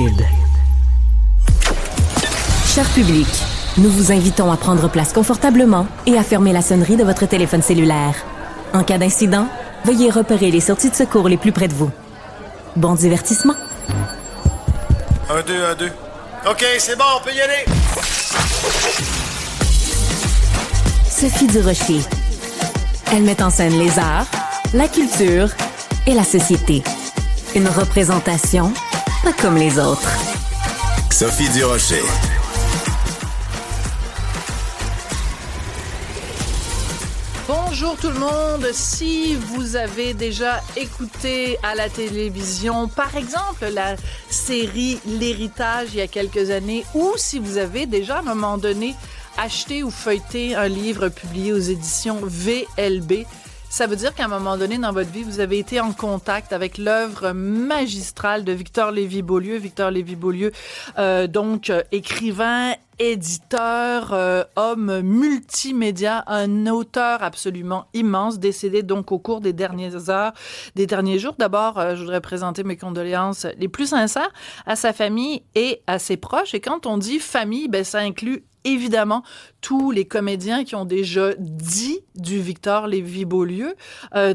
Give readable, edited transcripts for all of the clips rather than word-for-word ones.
Cube. Cher public, nous vous invitons à prendre place confortablement et à fermer la sonnerie de votre téléphone cellulaire. En cas d'incident, veuillez repérer les sorties de secours les plus près de vous. Bon divertissement. 1, 2, 1, 2. OK, c'est bon, on peut y aller. Sophie Durocher. Elle met en scène les arts, la culture et la société. Une représentation pas comme les autres. Sophie Durocher. Bonjour tout le monde. Si vous avez déjà écouté à la télévision, par exemple, la série L'Héritage il y a quelques années, ou si vous avez déjà à un moment donné acheté ou feuilleté un livre publié aux éditions VLB, ça veut dire qu'à un moment donné dans votre vie, vous avez été en contact avec l'œuvre magistrale de Victor Lévy-Beaulieu. Victor Lévy-Beaulieu, écrivain, éditeur, homme multimédia, un auteur absolument immense, décédé donc au cours des dernières heures, des derniers jours. D'abord, je voudrais présenter mes condoléances les plus sincères à sa famille et à ses proches. Et quand on dit famille, ben ça inclut évidemment tous les comédiens qui ont déjà dit du Victor Lévy-Beaulieu.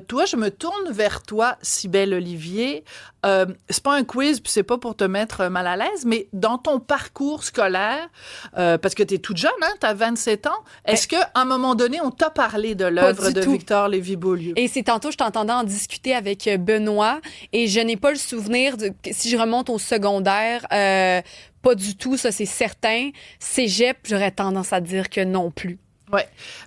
Toi, je me tourne vers toi, Cybèle Olivier. C'est pas un quiz, puis c'est pas pour te mettre mal à l'aise, mais dans ton parcours scolaire, parce que t'es toute jeune, hein, t'as 27 ans, est-ce qu'à un moment donné, on t'a parlé de l'œuvre de Victor Lévy-Beaulieu? Et c'est tantôt, je t'entendais en discuter avec Benoît, et je n'ai pas le souvenir, si je remonte au secondaire, pas du tout, ça c'est certain. Cégep, j'aurais tendance à dire que non plus. Oui,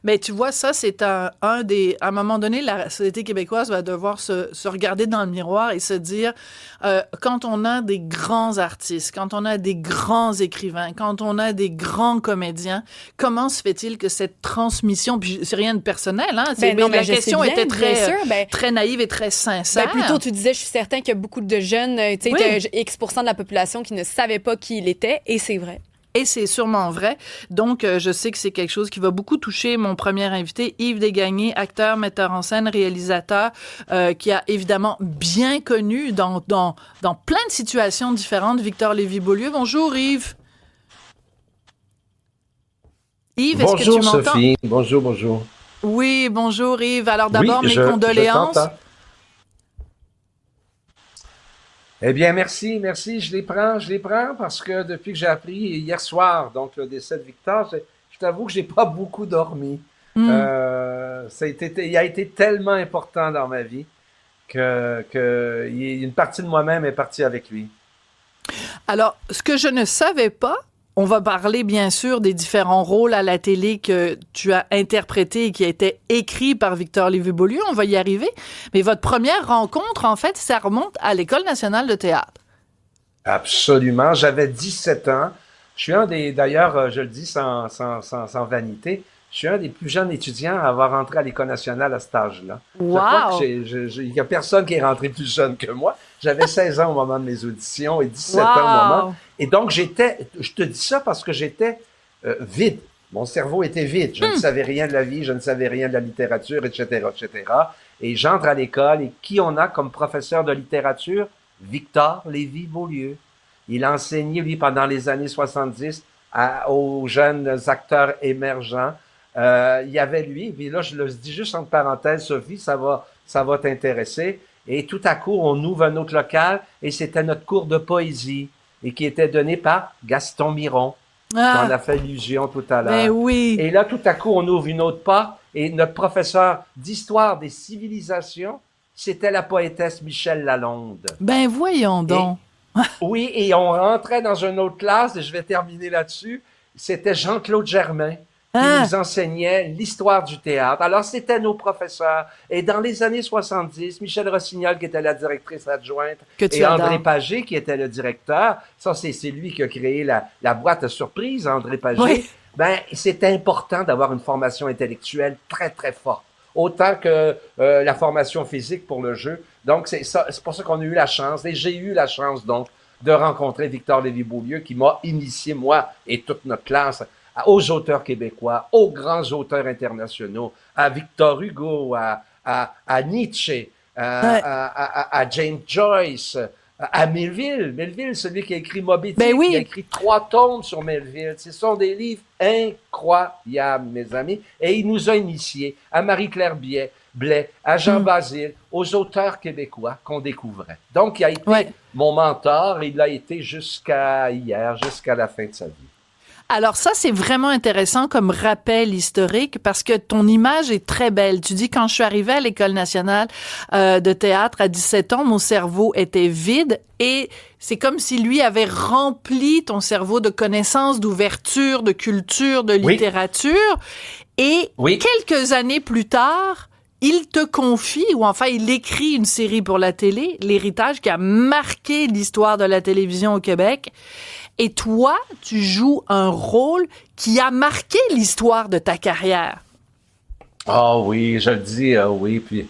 mais tu vois, ça, c'est un des... À un moment donné, la société québécoise va devoir se regarder dans le miroir et se dire, quand on a des grands artistes, quand on a des grands écrivains, quand on a des grands comédiens, comment se fait-il que cette transmission... Puis c'est rien de personnel, hein? La question était très naïve et très sincère. Plutôt, tu disais, je suis certain qu'il y a beaucoup de jeunes, tu sais, X% de la population qui ne savaient pas qui il était, et c'est vrai. Et c'est sûrement vrai. Donc, je sais que c'est quelque chose qui va beaucoup toucher mon premier invité, Yves Desgagnés, acteur, metteur en scène, réalisateur, qui a évidemment bien connu dans plein de situations différentes Victor Lévy-Beaulieu. Bonjour, Yves. Yves, est-ce que tu m'entends? Bonjour, Sophie. Bonjour. Oui, bonjour, Yves. Alors d'abord, mes condoléances. Je t'entends. Eh bien, merci. Je les prends parce que depuis que j'ai appris hier soir, donc le décès de Victor, je t'avoue que j'ai pas beaucoup dormi. Il a été tellement important dans ma vie que une partie de moi-même est partie avec lui. Alors, ce que je ne savais pas, on va parler bien sûr des différents rôles à la télé que tu as interprétés et qui a été écrit par Victor Lévy-Beaulieu. On va y arriver. Mais votre première rencontre, en fait, ça remonte à l'École nationale de théâtre. Absolument. J'avais 17 ans. Je suis d'ailleurs, je le dis sans vanité, je suis un des plus jeunes étudiants à avoir rentré à l'École nationale à cet âge-là. Wow! Il y a personne qui est rentré plus jeune que moi. J'avais 16 ans au moment de mes auditions et 17 ans au moment. Et donc, je te dis ça parce que j'étais vide. Mon cerveau était vide. Je ne savais rien de la vie, je ne savais rien de la littérature, etc., etc. Et j'entre à l'école et qui on a comme professeur de littérature? Victor Lévy-Beaulieu. Il a enseigné, lui, pendant les années 70 aux jeunes acteurs émergents. Il y avait lui, puis là, je le dis juste entre parenthèses, Sophie, ça va t'intéresser. Et tout à coup, on ouvre un autre local et c'était notre cours de poésie et qui était donné par Gaston Miron. On a fait allusion tout à l'heure. Ben oui. Et là, tout à coup, on ouvre une autre porte et notre professeur d'histoire des civilisations, c'était la poétesse Michel Lalonde. Ben voyons donc. Oui, et on rentrait dans une autre classe, et je vais terminer là-dessus, c'était Jean-Claude Germain qui nous enseignait l'histoire du théâtre. Alors, c'était nos professeurs. Et dans les années 70, Michel Rossignol, qui était la directrice adjointe, et André Pagé, qui était le directeur, ça, c'est lui qui a créé la boîte à surprise, André Pagé. Oui. Ben, c'est important d'avoir une formation intellectuelle très, très forte. Autant que la formation physique pour le jeu. Donc, c'est pour ça qu'on a eu la chance, et j'ai eu la chance, donc, de rencontrer Victor Lévy-Beaulieu, qui m'a initié, moi et toute notre classe, aux auteurs québécois, aux grands auteurs internationaux, à Victor Hugo, à Nietzsche, à James Joyce, À Melville. Melville, celui qui a écrit Moby Dick, Ben oui. qui a écrit 3 tomes sur Melville. Ce sont des livres incroyables, mes amis. Et il nous a initiés à Marie-Claire Blais, à Jean Basile, aux auteurs québécois qu'on découvrait. Donc, il a été mon mentor. Il l'a été jusqu'à hier, jusqu'à la fin de sa vie. Alors ça, c'est vraiment intéressant comme rappel historique parce que ton image est très belle. Tu dis, quand je suis arrivée à l'École nationale de théâtre à 17 ans, mon cerveau était vide et c'est comme si lui avait rempli ton cerveau de connaissances, d'ouverture, de culture, de littérature. Et quelques années plus tard, il te confie, ou enfin il écrit une série pour la télé, L'Héritage, qui a marqué l'histoire de la télévision au Québec. Et toi, tu joues un rôle qui a marqué l'histoire de ta carrière. Ah oui, je le dis, oui. Puis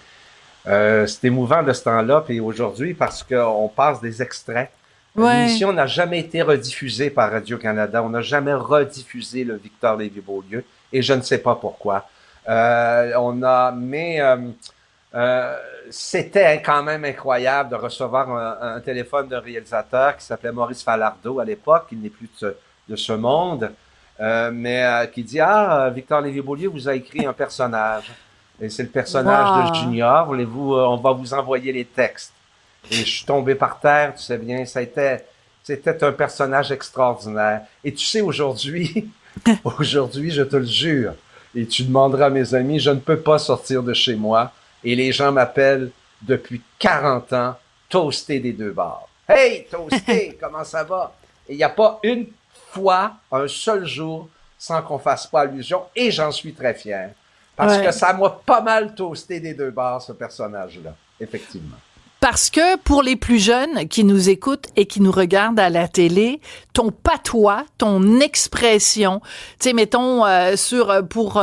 c'est émouvant de ce temps-là, puis aujourd'hui, parce qu'on passe des extraits. L'émission n'a jamais été rediffusée par Radio-Canada. On n'a jamais rediffusé le Victor Lévy-Beaulieu, et je ne sais pas pourquoi. C'était quand même incroyable de recevoir un téléphone d'un réalisateur qui s'appelait Maurice Falardeau à l'époque. Il n'est plus de ce monde, mais qui dit Victor Lévy-Beaulieu vous a écrit un personnage et c'est le personnage de Junior. Voulez-vous on va vous envoyer les textes. Et je suis tombé par terre, tu sais bien. C'était un personnage extraordinaire. Et tu sais aujourd'hui, je te le jure, et tu demanderas à mes amis, je ne peux pas sortir de chez moi. Et les gens m'appellent depuis 40 ans Toasté des deux bords. Hey, Toasté, comment ça va? Et il n'y a pas une fois, un seul jour, sans qu'on fasse pas allusion. Et j'en suis très fier. Parce que ça m'a pas mal toasté des deux bords, ce personnage-là. Effectivement. Parce que pour les plus jeunes qui nous écoutent et qui nous regardent à la télé, ton patois, ton expression, tu sais, mettons pour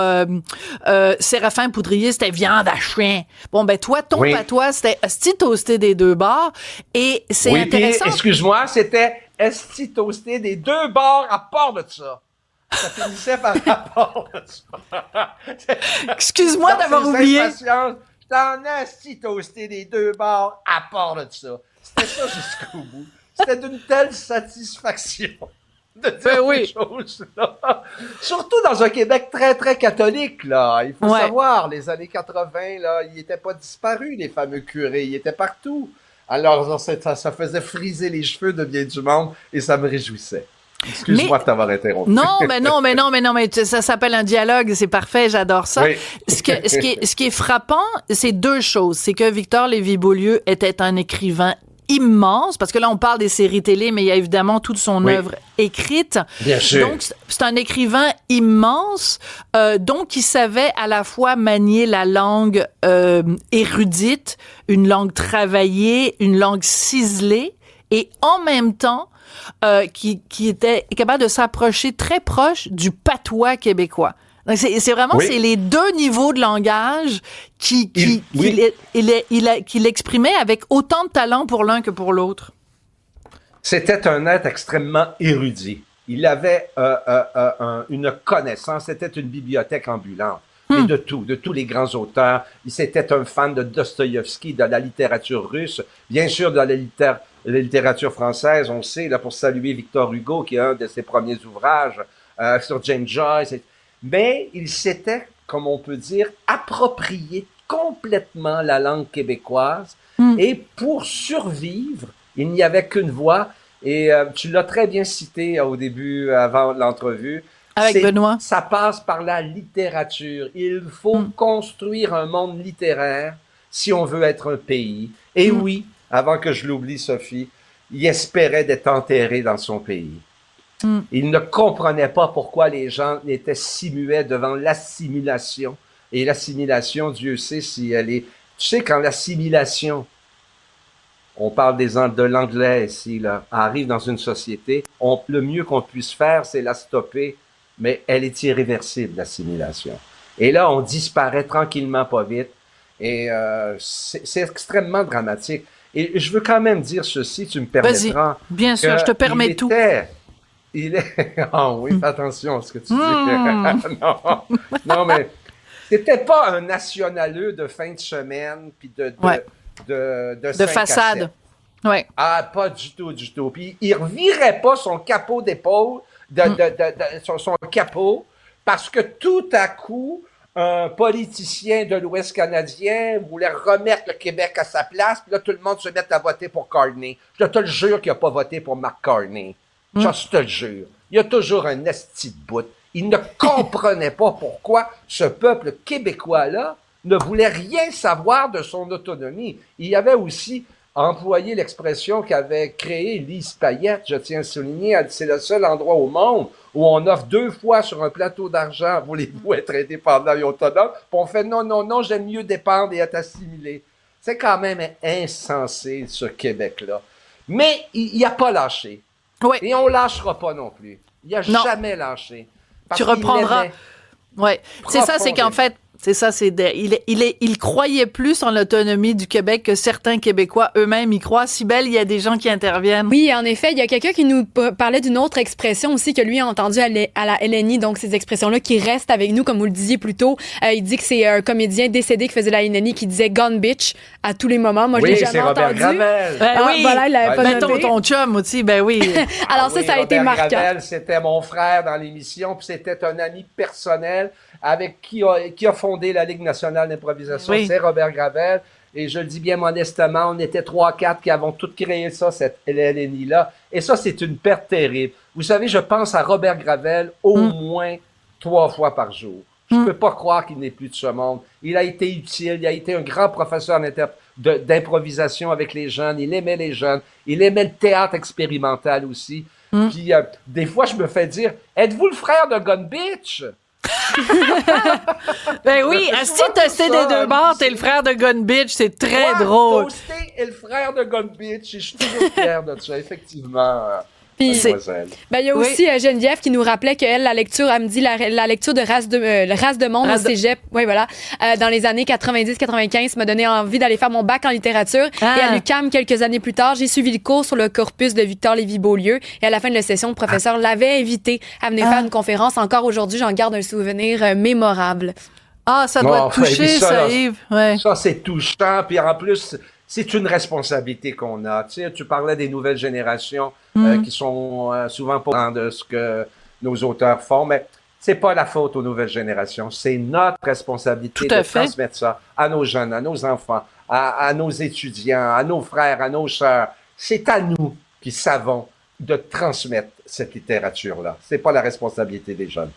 Séraphin Poudrier, c'était viande à chien. Bon ben toi, ton patois, c'était esti toasté des deux bords et c'est intéressant. Puis, excuse-moi, c'était esti toasté des deux bords à part de ça. Ça finissait par rapport de ça. Excuse-moi d'avoir oublié. T'en as si toasté des deux bords à part de ça. C'était ça jusqu'au bout. C'était d'une telle satisfaction de dire ces choses-là. Surtout dans un Québec très, très catholique, là. Il faut savoir, les années 80, là, ils n'étaient pas disparus, les fameux curés. Ils étaient partout. Alors, ça faisait friser les cheveux de bien du monde et ça me réjouissait. Excuse-moi de t'avoir interrompu. Non, mais ça s'appelle un dialogue, c'est parfait, j'adore ça. Oui. Ce qui est frappant, c'est deux choses. C'est que Victor Lévy-Beaulieu était un écrivain immense, parce que là, on parle des séries télé, mais il y a évidemment toute son œuvre écrite. Bien sûr. Donc, c'est un écrivain immense, donc il savait à la fois manier la langue érudite, une langue travaillée, une langue ciselée, et en même temps, qui était capable de s'approcher très proche du patois québécois. Donc c'est vraiment c'est les deux niveaux de langage qu'il exprimait avec autant de talent pour l'un que pour l'autre. C'était un être extrêmement érudit. Il avait une connaissance, c'était une bibliothèque ambulante. Et de tous les grands auteurs. C'était un fan de Dostoïevski, de la littérature russe, bien sûr de la littérature française, on sait, là, pour saluer Victor Hugo, qui est un de ses premiers ouvrages, sur James Joyce. Mais il s'était, comme on peut dire, approprié complètement la langue québécoise. Et pour survivre, il n'y avait qu'une voie. Et tu l'as très bien cité au début, avant l'entrevue. Avec Benoît. Ça passe par la littérature. Il faut construire un monde littéraire si on veut être un pays. Et oui, avant que je l'oublie, Sophie, il espérait d'être enterré dans son pays. Il ne comprenait pas pourquoi les gens étaient si muets devant l'assimilation. Et l'assimilation, Dieu sait si elle est... Tu sais, quand l'assimilation, on parle de l'anglais ici, là, arrive dans une société, le mieux qu'on puisse faire, c'est la stopper. Mais elle est irréversible, l'assimilation. Et là, on disparaît tranquillement, pas vite. Et c'est extrêmement dramatique. Et je veux quand même dire ceci, tu me permettras. Vas-y, bien sûr, je te permets tout. Ah oui, fais attention à ce que tu dis. Non, mais c'était pas un nationaleux de fin de semaine puis de façade. Ouais. Ah, pas du tout, du tout. Puis il revirait pas son capot d'épaule, son capot, parce que tout à coup, un politicien de l'Ouest canadien voulait remettre le Québec à sa place, puis là, tout le monde se met à voter pour Carney. Je te le jure qu'il n'a pas voté pour Mark Carney. Je te le jure. Il y a toujours un esti de bout. Il ne comprenait pas pourquoi ce peuple québécois-là ne voulait rien savoir de son autonomie. Il y avait aussi employé l'expression qu'avait créée Lise Payette, je tiens à souligner, c'est le seul endroit au monde où on offre 2 fois sur un plateau d'argent, voulez-vous être indépendant et autonome, puis on fait non, j'aime mieux dépendre et être assimilé. C'est quand même insensé, ce Québec-là. Mais il n'a pas lâché. Oui. Et on ne lâchera pas non plus. Il n'a jamais lâché. Tu reprendras. Oui. C'est ça, c'est qu'en fait, il croyait plus en l'autonomie du Québec que certains Québécois eux-mêmes y croient. Cybèle, il y a des gens qui interviennent. Oui, en effet, il y a quelqu'un qui nous parlait d'une autre expression aussi que lui a entendue à la LNI, donc ces expressions-là qui restent avec nous, comme vous le disiez plus tôt. Il dit que c'est un comédien décédé qui faisait la LNI qui disait « Gone bitch » à tous les moments. Moi, je l'ai jamais entendu. Gravel. Oui, voilà, il l'avait pas noté. Ton chum aussi, ben oui. Alors ça a été marquant. Gravel, c'était mon frère dans l'émission, puis c'était un ami personnel avec qui a fondé la Ligue nationale d'improvisation, c'est Robert Gravel. Et je le dis bien modestement, on était 3-4 qui avons tous créé ça, cette LNI-là. Et ça, c'est une perte terrible. Vous savez, je pense à Robert Gravel au moins 3 fois par jour. Je ne peux pas croire qu'il n'est plus de ce monde. Il a été utile, il a été un grand professeur d'improvisation avec les jeunes. Il aimait les jeunes. Il aimait le théâtre expérimental aussi. Puis, des fois, je me fais dire, êtes-vous le frère de Gun Bitch? Ben oui, si Toasté des deux bords, t'es le frère de Gun Bitch, c'est très drôle. Toasté est le frère de Gun Bitch, et je suis toujours fier de ça, effectivement. Puis, il y a aussi Geneviève qui nous rappelait qu'elle, la lecture, elle me dit la lecture de Race de monde au cégep, dans les années 90-95 m'a donné envie d'aller faire mon bac en littérature. Et à l'UQAM, quelques années plus tard, j'ai suivi le cours sur le corpus de Victor Lévy-Beaulieu. Et à la fin de la session, le professeur l'avait invité à venir faire une conférence. Encore aujourd'hui, j'en garde un souvenir mémorable. Ah, ça doit te toucher, ça, Yves. Ouais. Ça, c'est touchant. Puis en plus, c'est une responsabilité qu'on a. Tu sais, tu parlais des nouvelles générations qui sont souvent pas au courant de ce que nos auteurs font, mais c'est pas la faute aux nouvelles générations. C'est notre responsabilité de transmettre ça à nos jeunes, à nos enfants, à nos étudiants, à nos frères, à nos sœurs. C'est à nous qui savons de transmettre cette littérature-là. C'est pas la responsabilité des jeunes.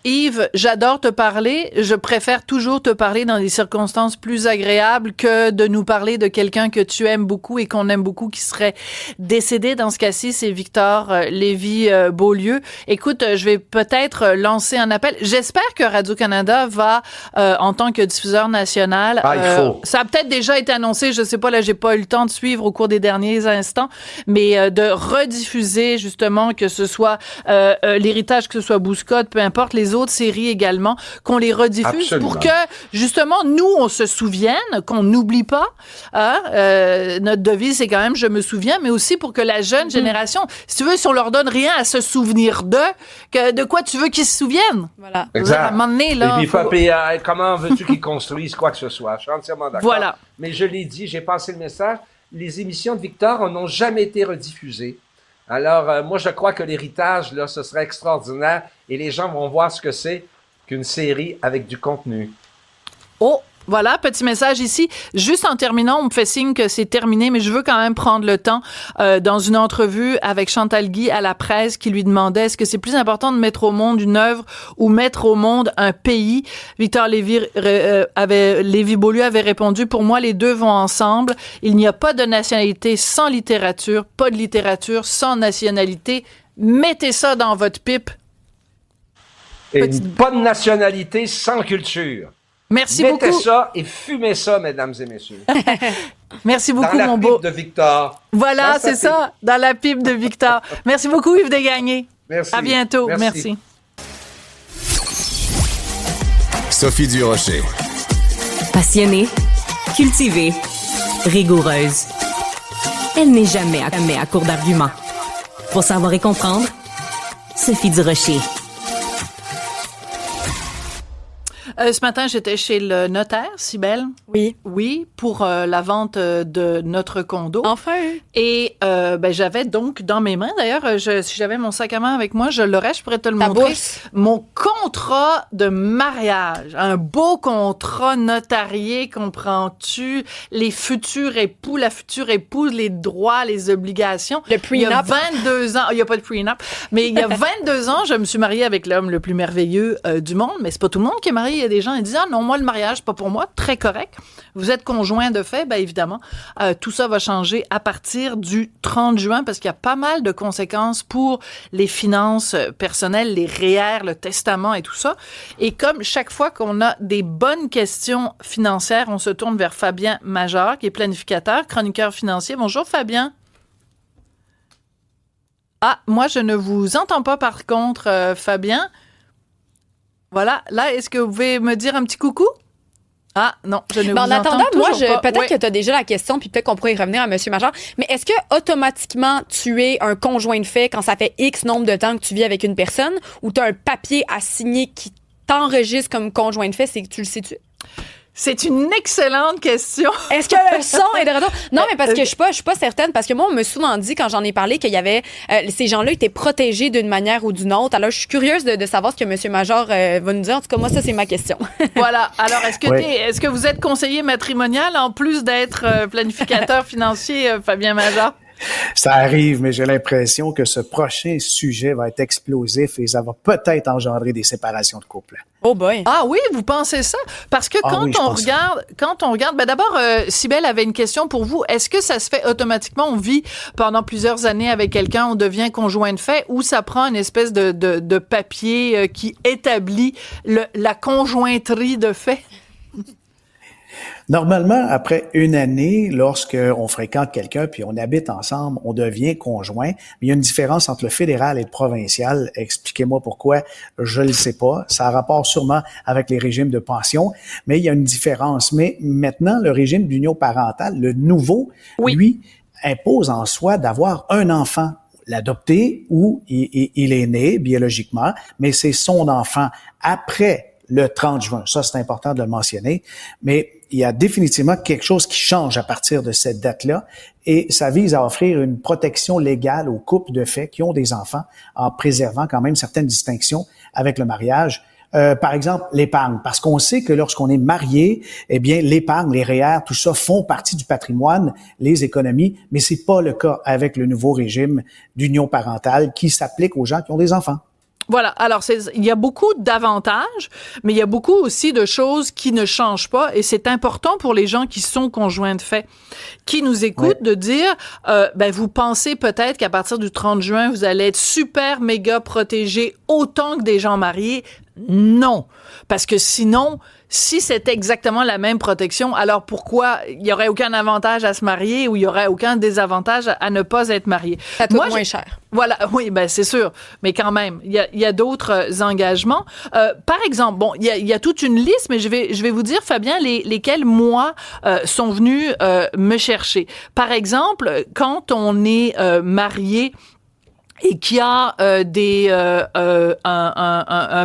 Yves, j'adore te parler. Je préfère toujours te parler dans des circonstances plus agréables que de nous parler de quelqu'un que tu aimes beaucoup et qu'on aime beaucoup qui serait décédé. Dans ce cas-ci, c'est Victor Lévy-Beaulieu. Écoute, je vais peut-être lancer un appel. J'espère que Radio-Canada va, en tant que diffuseur national, ça a peut-être déjà été annoncé, je sais pas, là, j'ai pas eu le temps de suivre au cours des derniers instants, mais de rediffuser justement, que ce soit l'héritage, que ce soit Bouscotte, peu importe, les autres séries également, qu'on les rediffuse. Absolument. Pour que, justement, nous, on se souvienne, qu'on n'oublie pas. Notre devise, c'est quand même « je me souviens », mais aussi pour que la jeune génération, si tu veux, si on leur donne rien à se souvenir de quoi tu veux qu'ils se souviennent? Voilà. Exact. À un moment donné, là, et puis, comment veux-tu qu'ils construisent quoi que ce soit? Je suis entièrement d'accord. Voilà. Mais je l'ai dit, j'ai passé le message, les émissions de Victor n'ont jamais été rediffusées. Alors, moi, je crois que l'héritage, là, ce serait extraordinaire et les gens vont voir ce que c'est qu'une série avec du contenu. Oh! Voilà, petit message ici. Juste en terminant, on me fait signe que c'est terminé, mais je veux quand même prendre le temps, dans une entrevue avec Chantal Guy à la presse, qui lui demandait est-ce que c'est plus important de mettre au monde une œuvre ou mettre au monde un pays. Victor Lévy-Beaulieu avait répondu, pour moi, les deux vont ensemble. Il n'y a pas de nationalité sans littérature, pas de littérature sans nationalité. Mettez ça dans votre pipe. Et pas de nationalité sans culture. Merci Mettez beaucoup. Mettez ça et fumez ça, mesdames et messieurs. Merci beaucoup, mon beau. Dans la pipe de Victor. Voilà, c'est ça, dans la pipe de Victor. Merci beaucoup, Yves Desgagnés. Merci. À bientôt. Merci. Sophie Durocher. Passionnée, cultivée, rigoureuse. Elle n'est jamais à court d'arguments. Pour savoir et comprendre, Sophie Durocher. Ce matin, j'étais chez le notaire, Cybèle. Oui. Oui, pour la vente de notre condo. Enfin. Et j'avais donc dans mes mains, d'ailleurs, si j'avais mon sac à main avec moi, je l'aurais, je pourrais te le montrer. Bourse. Mon contrat de mariage. Un beau contrat notarié, comprends-tu? Les futurs époux, la future épouse, les droits, les obligations. Le prenup. Il y a 22 ans, il n'y a pas de prenup, mais il y a 22 ans, je me suis mariée avec l'homme le plus merveilleux du monde, mais c'est pas tout le monde qui est marié. Il y a des gens qui disent « Ah non, moi, le mariage, pas pour moi. » Très correct. Vous êtes conjoint de fait, bien évidemment. Tout ça va changer à partir du 30 juin parce qu'il y a pas mal de conséquences pour les finances personnelles, les REER, le testament et tout ça. Et comme chaque fois qu'on a des bonnes questions financières, on se tourne vers Fabien Major, qui est planificateur, chroniqueur financier. Bonjour, Fabien. Ah, moi, je ne vous entends pas, par contre, Fabien. Voilà. Là, est-ce que vous pouvez me dire un petit coucou? Ah, non, je ne vous entends attendant, toujours moi, pas. peut-être que tu as déjà la question, puis peut-être qu'on pourrait y revenir à M. Major, mais est-ce que automatiquement tu es un conjoint de fait quand ça fait X nombre de temps que tu vis avec une personne, ou tu as un papier à signer qui t'enregistre comme conjoint de fait, c'est que tu le sais-tu? C'est une excellente question. Est-ce que le son est de retour? Non, mais parce que je suis pas certaine, parce que moi, on m'a souvent dit, quand j'en ai parlé, qu'il y avait, ces gens-là étaient protégés d'une manière ou d'une autre. Alors, je suis curieuse de savoir ce que M. Major va nous dire. En tout cas, moi, ça, c'est ma question. Voilà. Alors, est-ce que Oui. est-ce que vous êtes conseiller matrimonial en plus d'être planificateur financier, Fabien Major? Ça arrive, mais j'ai l'impression que ce prochain sujet va être explosif et ça va peut-être engendrer des séparations de couple. Oh boy. Ah oui, vous pensez ça? Parce que quand oui, je pense on regarde, ben d'abord, Cybèle avait une question pour vous. Est-ce que ça se fait automatiquement? On vit pendant plusieurs années avec quelqu'un, on devient conjoint de fait, ou ça prend une espèce de papier qui établit la conjointerie de fait? Normalement, après une année, lorsqu'on fréquente quelqu'un puis on habite ensemble, on devient conjoint. Mais il y a une différence entre le fédéral et le provincial. Expliquez-moi pourquoi, je ne le sais pas. Ça a rapport sûrement avec les régimes de pension, mais il y a une différence. Mais maintenant, le régime d'union parentale, le nouveau, lui, impose en soi d'avoir un enfant. L'adopter ou il est né biologiquement, mais c'est son enfant après le 30 juin. Ça, c'est important de le mentionner. Mais il y a définitivement quelque chose qui change à partir de cette date-là et ça vise à offrir une protection légale aux couples de fait qui ont des enfants en préservant quand même certaines distinctions avec le mariage. Par exemple, l'épargne, parce qu'on sait que lorsqu'on est marié, eh bien, l'épargne, les REER, tout ça font partie du patrimoine, les économies, mais c'est pas le cas avec le nouveau régime d'union parentale qui s'applique aux gens qui ont des enfants. Voilà. Alors, il y a beaucoup d'avantages, mais il y a beaucoup aussi de choses qui ne changent pas. Et c'est important pour les gens qui sont conjoints de fait, qui nous écoutent, de dire, vous pensez peut-être qu'à partir du 30 juin, vous allez être super méga protégés autant que des gens mariés. Non. Parce que sinon, si c'était exactement la même protection, alors pourquoi il y aurait aucun avantage à se marier ou il y aurait aucun désavantage à ne pas être marié? Ça coûte moins cher. Voilà, oui, ben c'est sûr, mais quand même, il y a d'autres engagements. Par exemple, bon, il y a toute une liste, mais je vais vous dire, Fabien, lesquels moi sont venus me chercher. Par exemple, quand on est marié et qui a un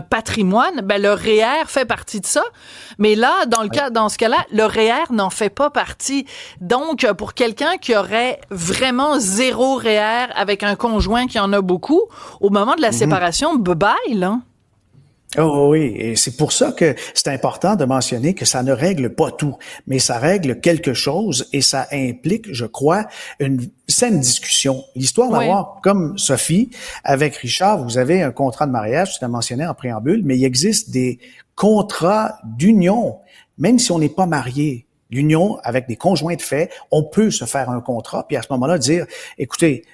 patrimoine, ben le REER fait partie de ça. Mais là, dans ce cas-là, le REER n'en fait pas partie. Donc, pour quelqu'un qui aurait vraiment zéro REER avec un conjoint qui en a beaucoup, au moment de la séparation, bye-bye, là. Oh oui, et c'est pour ça que c'est important de mentionner que ça ne règle pas tout, mais ça règle quelque chose et ça implique, je crois, une saine discussion. L'histoire d'avoir, comme Sophie, avec Richard, vous avez un contrat de mariage, tu l'as mentionné en préambule, mais il existe des contrats d'union, même si on n'est pas marié. L'union avec des conjoints de fait, on peut se faire un contrat, puis à ce moment-là dire, écoutez,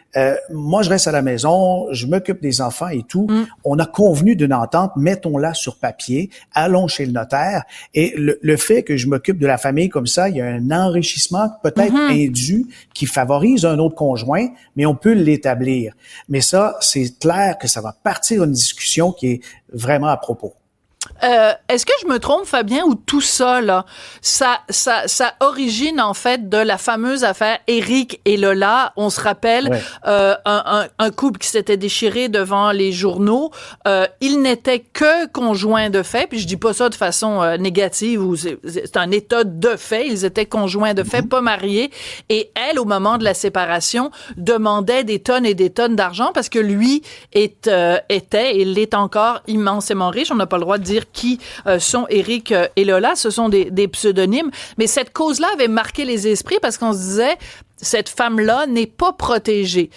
moi je reste à la maison, je m'occupe des enfants et tout. On a convenu d'une entente, mettons-la sur papier, allons chez le notaire. Et le fait que je m'occupe de la famille comme ça, il y a un enrichissement peut-être indu qui favorise un autre conjoint, mais on peut l'établir. Mais ça, c'est clair que ça va partir d'une discussion qui est vraiment à propos. Est-ce que je me trompe, Fabien, ou tout ça, là, ça origine, en fait, de la fameuse affaire Éric et Lola. On se rappelle, un couple qui s'était déchiré devant les journaux. Ils n'étaient que conjoints de fait, puis je dis pas ça de façon négative, ou c'est un état de fait. Ils étaient conjoints de fait, pas mariés. Et elle, au moment de la séparation, demandait des tonnes et des tonnes d'argent parce que lui était, et l'est encore, immensément riche. On n'a pas le droit de dire qui sont Éric et Lola. Ce sont des pseudonymes. Mais cette cause-là avait marqué les esprits parce qu'on se disait, cette femme-là n'est pas protégée.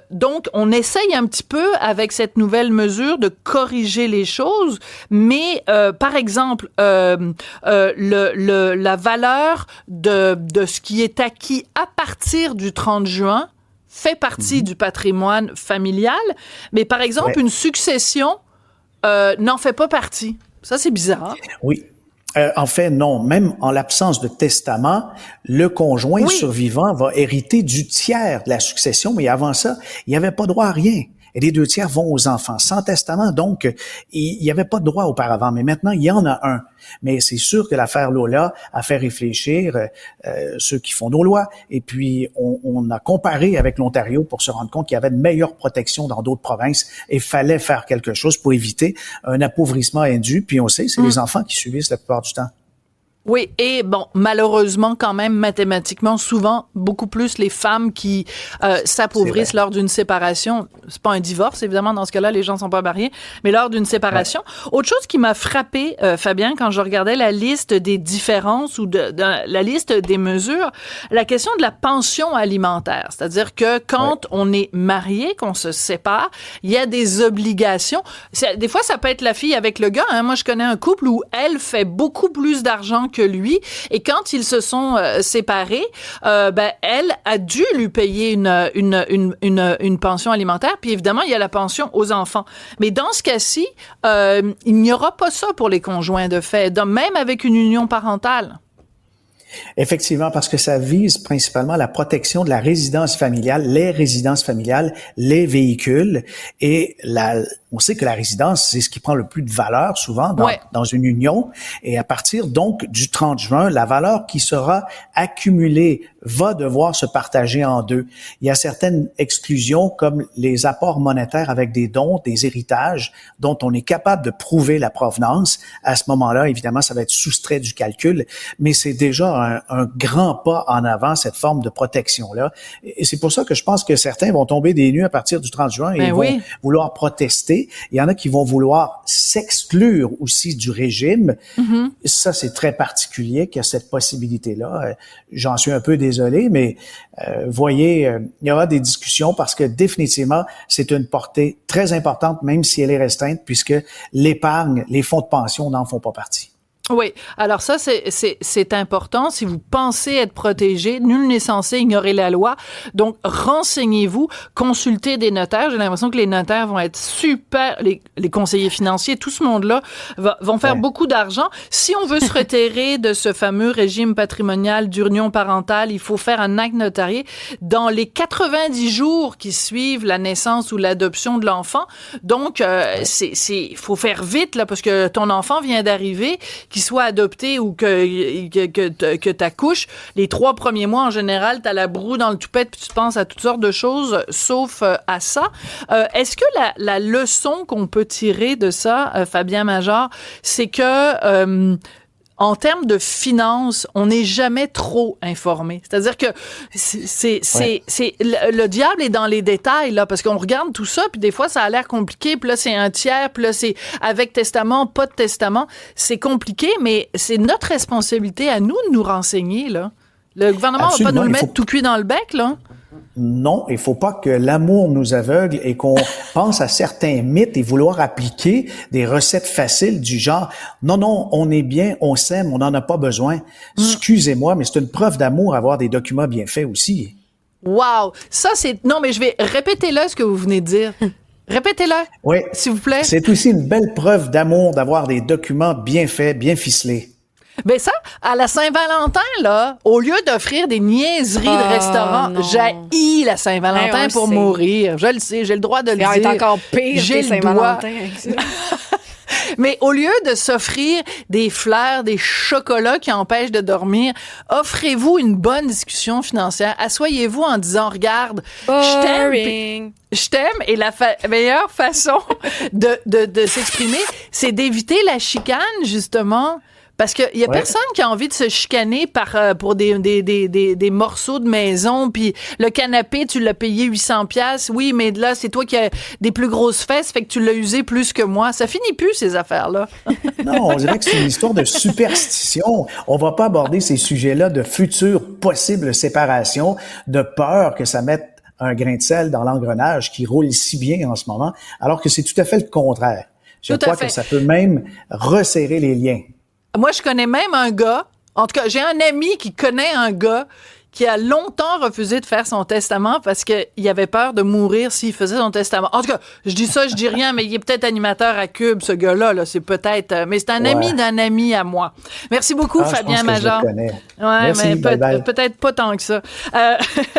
Donc, on essaye un petit peu, avec cette nouvelle mesure, de corriger les choses. Mais, par exemple, la valeur de ce qui est acquis à partir du 30 juin fait partie du patrimoine familial. Mais, par exemple, une succession n'en fait pas partie. Ça, c'est bizarre. Oui. En fait, non. Même en l'absence de testament, le conjoint survivant va hériter du tiers de la succession, mais avant ça, il n'y avait pas droit à rien. Et les 2 tiers vont aux enfants, sans testament. Donc, il n'y avait pas de droit auparavant. Mais maintenant, il y en a un. Mais c'est sûr que l'affaire Lola a fait réfléchir ceux qui font nos lois. Et puis, on a comparé avec l'Ontario pour se rendre compte qu'il y avait de meilleures protections dans d'autres provinces et fallait faire quelque chose pour éviter un appauvrissement indu. Puis on sait, c'est les enfants qui subissent la plupart du temps. Oui, et bon, malheureusement, quand même, mathématiquement, souvent, beaucoup plus les femmes qui s'appauvrissent lors d'une séparation. C'est pas un divorce, évidemment, dans ce cas-là, les gens sont pas mariés, mais lors d'une séparation. Ouais. Autre chose qui m'a frappé, Fabien, quand je regardais la liste des différences ou de la liste des mesures, la question de la pension alimentaire. C'est-à-dire que quand on est marié, qu'on se sépare, il y a des obligations. Des fois, ça peut être la fille avec le gars. Hein. Moi, je connais un couple où elle fait beaucoup plus d'argent que lui, et quand ils se sont séparés, elle a dû lui payer une pension alimentaire, puis évidemment, il y a la pension aux enfants. Mais dans ce cas-ci, il n'y aura pas ça pour les conjoints de fait, donc, même avec une union parentale. Effectivement, parce que ça vise principalement la protection de la résidence familiale, les résidences familiales, les véhicules, et on sait que la résidence, c'est ce qui prend le plus de valeur souvent dans une union. Et à partir donc du 30 juin, la valeur qui sera accumulée va devoir se partager en 2. Il y a certaines exclusions comme les apports monétaires avec des dons, des héritages dont on est capable de prouver la provenance. À ce moment-là, évidemment, ça va être soustrait du calcul, mais c'est déjà un grand pas en avant, cette forme de protection-là. Et c'est pour ça que je pense que certains vont tomber des nues à partir du 30 juin et vont vouloir protester. Il y en a qui vont vouloir s'exclure aussi du régime. Mm-hmm. Ça, c'est très particulier qu'il y a cette possibilité-là. J'en suis un peu désolé, mais voyez, il y aura des discussions parce que définitivement, c'est une portée très importante, même si elle est restreinte, puisque l'épargne, les fonds de pension n'en font pas partie. Oui. Alors ça, c'est important. Si vous pensez être protégé, nul n'est censé ignorer la loi. Donc, renseignez-vous, consultez des notaires. J'ai l'impression que les notaires vont être super, les conseillers financiers, tout ce monde-là vont faire beaucoup d'argent. Si on veut se retirer de ce fameux régime patrimonial d'union parentale, il faut faire un acte notarié dans les 90 jours qui suivent la naissance ou l'adoption de l'enfant. Donc, faut faire vite, là, parce que ton enfant vient d'arriver, qu'il soit adopté ou que t'accouches, les 3 premiers mois, en général, t'as la broue dans le toupette puis tu penses à toutes sortes de choses, sauf à ça. Est-ce que la leçon qu'on peut tirer de ça, Fabien Major, c'est que en termes de finances, on n'est jamais trop informé. C'est-à-dire que le diable est dans les détails, là, parce qu'on regarde tout ça, puis des fois, ça a l'air compliqué, puis là, c'est un tiers, puis là, c'est avec testament, pas de testament. C'est compliqué, mais c'est notre responsabilité à nous de nous renseigner, là. Le gouvernement va pas nous le mettre tout cuit dans le bec, là. Non, il faut pas que l'amour nous aveugle et qu'on pense à certains mythes et vouloir appliquer des recettes faciles du genre « Non, on est bien, on s'aime, on n'en a pas besoin. Excusez-moi, mais c'est une preuve d'amour avoir des documents bien faits aussi. » Wow! Ça, c'est... Non, mais je vais... Répétez-le ce que vous venez de dire. Répétez-le, s'il vous plaît. C'est aussi une belle preuve d'amour d'avoir des documents bien faits, bien ficelés. Ben ça, à la Saint-Valentin, là, au lieu d'offrir des niaiseries de restaurants, j'haïs la Saint-Valentin pour mourir. Je le sais, j'ai le droit de le dire. C'est encore pire que Saint-Valentin. Mais au lieu de s'offrir des fleurs, des chocolats qui empêchent de dormir, offrez-vous une bonne discussion financière. Asseyez-vous en disant, regarde, je t'aime, et la meilleure façon de s'exprimer, c'est d'éviter la chicane, justement. Parce qu'il y a personne qui a envie de se chicaner pour des morceaux de maison, puis le canapé, tu l'as payé 800$. Oui, mais là, c'est toi qui as des plus grosses fesses, fait que tu l'as usé plus que moi. Ça finit plus, ces affaires-là. Non, on dirait que c'est une histoire de superstition. On va pas aborder ces sujets-là de futures possibles séparations, de peur que ça mette un grain de sel dans l'engrenage qui roule si bien en ce moment, alors que c'est tout à fait le contraire. Je crois que ça peut même resserrer les liens. Moi, je connais même un gars, en tout cas, j'ai un ami qui connaît un gars qui a longtemps refusé de faire son testament parce qu'il avait peur de mourir s'il faisait son testament. En tout cas, je dis ça, je dis rien, mais il est peut-être animateur à Cube, ce gars-là, là, c'est peut-être... mais c'est un ami d'un ami à moi. Merci beaucoup, Fabien Major. Merci, mais peut-être pas tant que ça.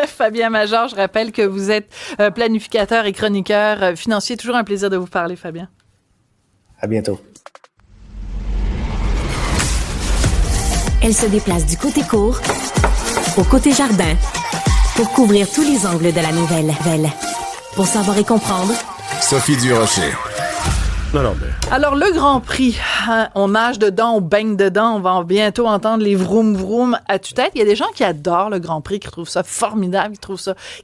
Fabien Major, je rappelle que vous êtes planificateur et chroniqueur financier. Toujours un plaisir de vous parler, Fabien. À bientôt. Elle se déplace du côté court au côté jardin pour couvrir tous les angles de la nouvelle. Pour savoir et comprendre, Sophie Durocher. Non, Alors, le Grand Prix, on nage dedans, on baigne dedans, on va bientôt entendre les vroom-vroom à tue-tête. Il y a des gens qui adorent le Grand Prix, qui trouvent ça formidable,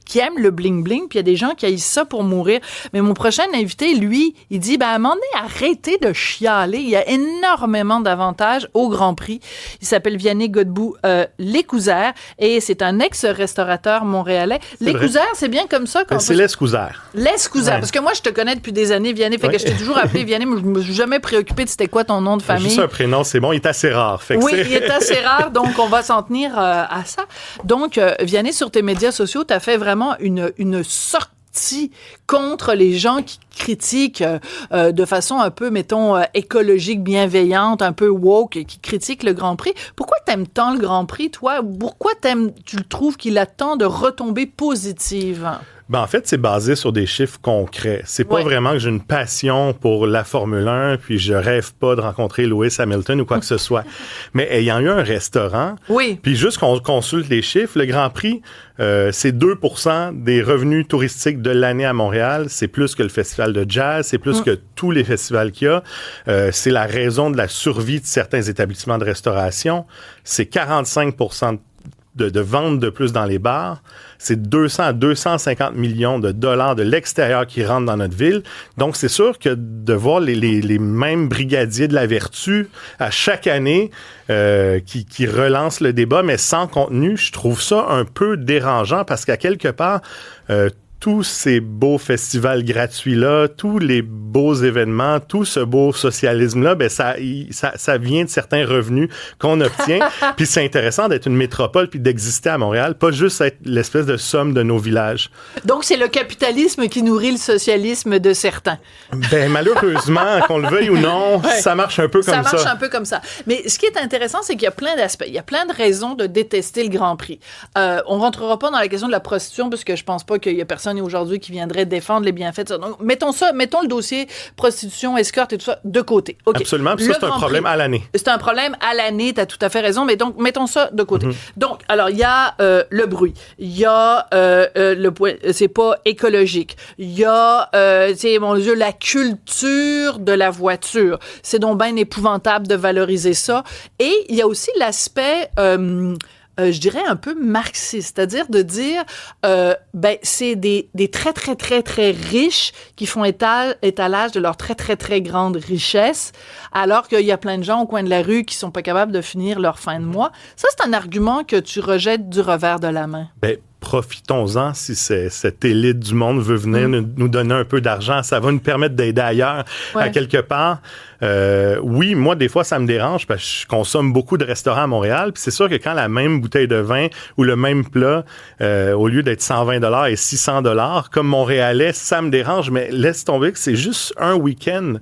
qui aiment le bling-bling, puis il y a des gens qui haïssent ça pour mourir. Mais mon prochain invité, lui, il dit, à un moment donné, arrêtez de chialer. Il y a énormément d'avantages au Grand Prix. Il s'appelle Vianney Godbout Lécouzert, et c'est un ex-restaurateur montréalais. Lécouzert, c'est bien comme ça? C'est Lescouzert. Lescouzert, parce que moi, je te connais depuis des années, Vianney, fait que je t'ai toujours appelé Vianney, mais je me suis jamais préoccupé de c'était quoi ton nom de famille. Juste un prénom, c'est bon, il est assez rare. Il est assez rare, donc on va s'en tenir à ça. Donc, Vianney, sur tes médias sociaux, tu as fait vraiment une sortie contre les gens qui critiquent de façon un peu, mettons, écologique, bienveillante, un peu woke, qui critiquent le Grand Prix. Pourquoi t'aimes tant le Grand Prix, toi? Pourquoi tu le trouves qu'il a tant de retombées positives? En fait, c'est basé sur des chiffres concrets. C'est pas vraiment que j'ai une passion pour la Formule 1, puis je rêve pas de rencontrer Lewis Hamilton ou quoi que ce soit. Mais ayant eu un restaurant, puis juste qu'on consulte les chiffres, le Grand Prix, c'est 2% des revenus touristiques de l'année à Montréal. C'est plus que le festival de jazz, c'est plus que tous les festivals qu'il y a. C'est la raison de la survie de certains établissements de restauration. C'est 45% de ventes de plus dans les bars. C'est 200 à 250 millions de dollars de l'extérieur qui rentrent dans notre ville. Donc, c'est sûr que de voir les mêmes brigadiers de la vertu à chaque année qui relancent le débat, mais sans contenu, je trouve ça un peu dérangeant parce qu'à quelque part, tous ces beaux festivals gratuits-là, tous les beaux événements, tout ce beau socialisme-là, ça vient de certains revenus qu'on obtient. Puis c'est intéressant d'être une métropole puis d'exister à Montréal, pas juste être l'espèce de somme de nos villages. Donc, c'est le capitalisme qui nourrit le socialisme de certains. Malheureusement, qu'on le veuille ou non, ça marche un peu comme ça. Ça marche un peu comme ça. Mais ce qui est intéressant, c'est qu'il y a plein d'aspects. Il y a plein de raisons de détester le Grand Prix. On rentrera pas dans la question de la prostitution, parce que je pense pas qu'il y a personne aujourd'hui qui viendrait défendre les bienfaits de ça. Donc, mettons le dossier prostitution, escorte et tout ça de côté. Okay. Absolument. Puis ça, c'est un problème à l'année. C'est un problème à l'année, t'as tout à fait raison, mais donc, mettons ça de côté. Donc, alors, il y a le bruit. Il y a c'est pas écologique. Il y a, mon Dieu, la culture de la voiture. C'est donc bien épouvantable de valoriser ça. Et il y a aussi l'aspect... je dirais un peu marxiste, c'est-à-dire de dire c'est des très, très, très, très riches qui font étalage de leur très, très, très grande richesse, alors qu'il y a plein de gens au coin de la rue qui sont pas capables de finir leur fin de mois. Ça, c'est un argument que tu rejettes du revers de la main. Profitons-en si cette élite du monde veut venir nous donner un peu d'argent. Ça va nous permettre d'aider ailleurs, à quelque part. Oui, moi, des fois, ça me dérange parce que je consomme beaucoup de restaurants à Montréal. Puis c'est sûr que quand la même bouteille de vin ou le même plat, au lieu d'être 120$ et 600$, comme Montréalais, ça me dérange. Mais laisse tomber que c'est juste un week-end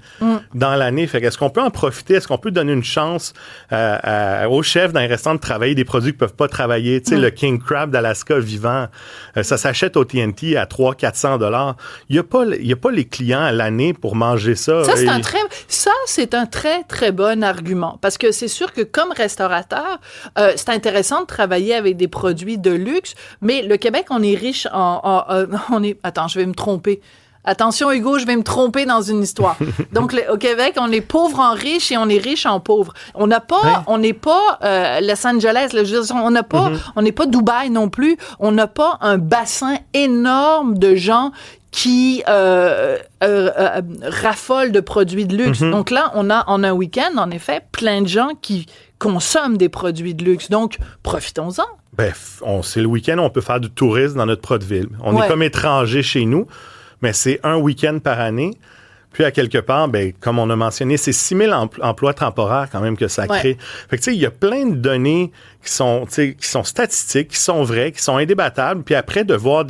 dans l'année. Fait qu'est-ce qu'on peut en profiter? Est-ce qu'on peut donner une chance aux chefs d'un restaurant de travailler des produits qu'ils peuvent pas travailler? Tu sais, le King Crab d'Alaska vivant, ça s'achète au TNT à 300-400$. Il y a pas les clients à l'année pour manger ça. Ça, c'est un très, très bon argument. Parce que c'est sûr que comme restaurateur, c'est intéressant de travailler avec des produits de luxe, mais le Québec, on est riche Attends, je vais me tromper. Attention, Hugo, je vais me tromper dans une histoire. Donc, au Québec, on est pauvre en riche et on est riche en pauvre. On n'est pas Los Angeles, on n'est pas Dubaï non plus. On n'a pas un bassin énorme de gens qui raffolent de produits de luxe. Donc là, on a en un week-end, en effet, plein de gens qui consomment des produits de luxe. Donc, profitons-en. C'est le week-end, on peut faire du tourisme dans notre propre ville. On est comme étranger chez nous. Mais c'est un week-end par année. Puis, à quelque part, comme on a mentionné, c'est 6 000 emplois temporaires quand même que ça crée. Fait que, tu sais, il y a plein de données qui sont statistiques, qui sont vraies, qui sont indébattables. Puis après, de voir